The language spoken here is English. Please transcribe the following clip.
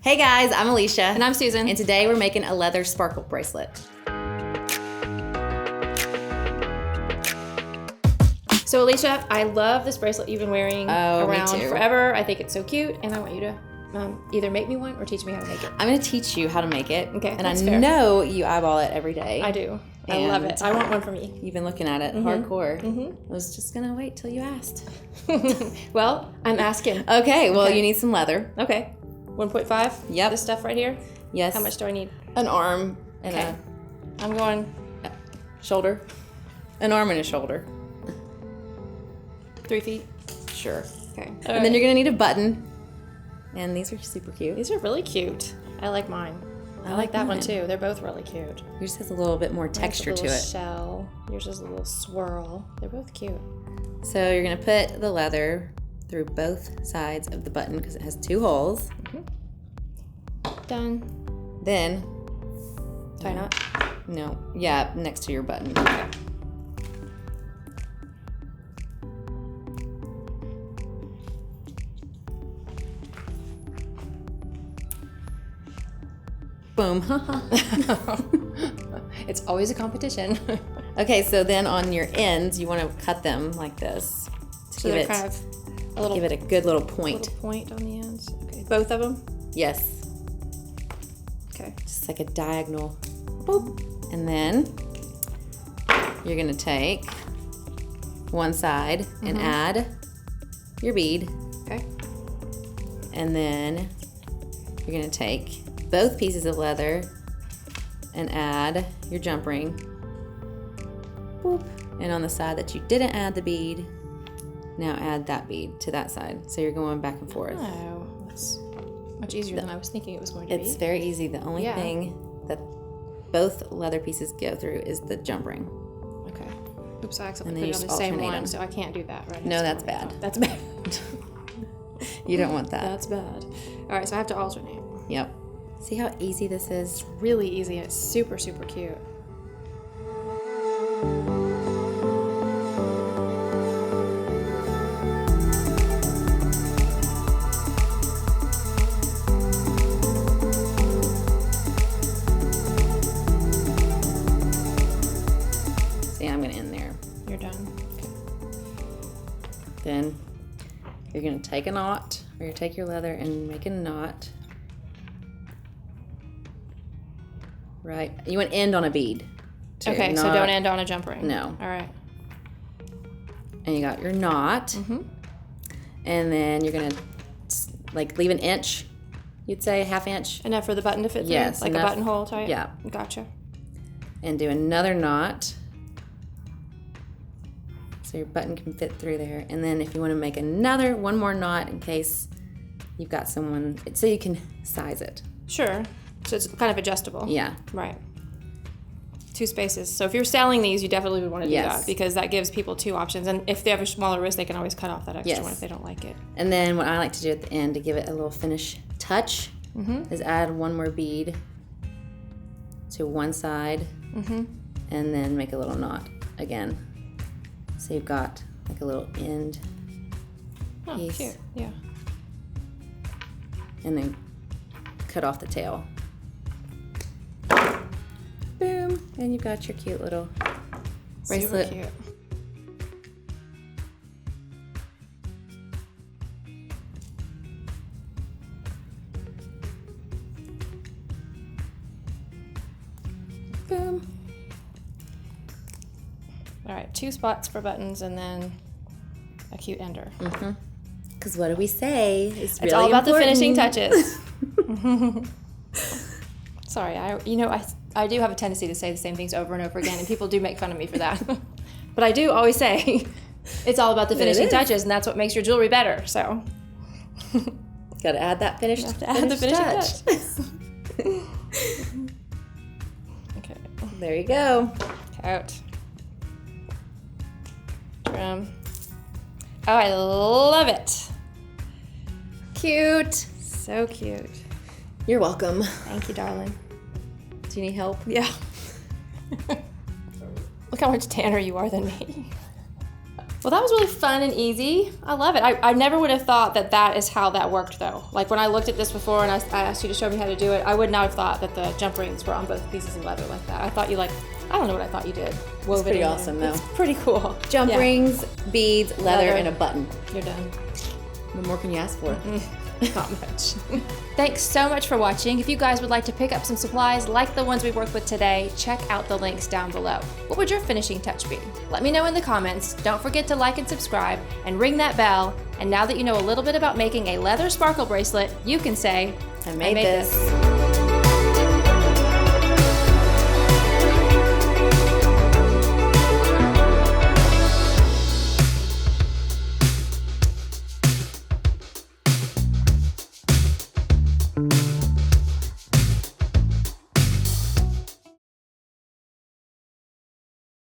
Hey guys, I'm Alicia. And I'm Susan. And today we're making a leather sparkle bracelet. So Alicia, I love this bracelet you've been wearing around me too. forever. I think it's so cute, and I want you to either make me one or teach me how to make it. I'm going to teach you how to make it. Okay, and that's I fair. know you eyeball it every day. I do. I love it. I want one for me. You've been looking at it hardcore. I was just going to wait till you asked. Well, I'm asking. Okay, well, you need some leather. Okay. 1.5? Yep. This stuff right here? Yes. How much do I need? An arm and Okay. I'm going a shoulder. An arm and a shoulder. 3 feet. Sure. Okay. And then you're going to need a button. And these are super cute. These are really cute. I like mine. I like that one too. They're both really cute. Yours has a little bit more texture to it. Shell. Yours is a little swirl. They're both cute. So you're going to put the leather through both sides of the button because it has 2 holes. Done. Then, Tie knot. no, yeah, next to your button. Okay. Boom. It's always a competition. Okay, so then on your ends, you want to cut them like this to So they're kind of a little, give it a good little point. little point on the ends. Okay. Both of them? Yes, Okay. just like a diagonal. Boop. And then you're going to take one side and add your bead. Okay. And then you're going to take both pieces of leather and add your jump ring. Boop. And on the side that you didn't add the bead, now add that bead to that side. So you're going back and forth. Oh, that's much easier than I was thinking it was going to It's be. very easy. The only thing that both leather pieces go through is the jump ring. Okay. Oops, I And accidentally then put you it on just the same alternate one, them. so I can't do that, right? No, that's bad. That's bad. You don't want that. That's bad. All right, so I have to alternate. Yep. See how easy this is? Really easy, and it's super, super cute. See, I'm going to end there. You're done. Then you're going to take a knot, or you take your leather and make a knot. Right. You want to end on a bead. too, Okay, so not- don't end on a jump ring. No. All right. And you got your knot. And then you're going to like leave an inch, you'd say, 1/2 inch, Enough for the button to fit through? Yes, Like enough. a buttonhole type? Yeah. Gotcha. and do another knot. So your button can fit through there. And then if you want to make one more knot in case you've got someone, so you can size it. Sure. So it's kind of adjustable. Yeah. Right. 2 spaces. So if you're selling these, you definitely would want to do Yes. that because that gives people 2 options. And if they have a smaller wrist, they can always cut off that extra Yes. one if they don't like it. And then what I like to do at the end to give it a little finish touch is add one more bead to one side and then make a little knot again. So you've got like a little end Oh, piece. cute. Yeah. And then cut off the tail. Boom, and you've got your cute little bracelet. Super cute. Boom. All right, 2 spots for buttons and then a cute ender. Because what do we say? It's really All about the finishing important. touches. Sorry, I do have a tendency to say the same things over and over again, and people do make fun of me for that. But I do always say it's all about the finishing is. touches, and that's what makes your jewelry better. So Got to add that finish. have to add the finishing touch. touch. Okay, There you go. out. Trim. Oh, I love it. Cute. So cute. You're welcome. Thank you, darling. Do you need help? Yeah. Look how much tanner you are than me. Well, that was really fun and easy. I love it. I never would have thought that that is how that worked, though. Like when I looked at this before and I asked you to show me how to do it, I would not have thought that the jump rings were on both pieces of leather like that. I thought you I don't know what I thought you did. It's pretty awesome, though. It's pretty cool. Jump rings, beads, leather, and a button. You're done. What more can you ask for? Not much. Thanks so much for watching. If you guys would like to pick up some supplies like the ones we worked with today, check out the links down below. What would your finishing touch be? Let me know in the comments. Don't forget to like and subscribe and ring that bell. And now that you know a little bit about making a leather sparkle bracelet, you can say, I made this.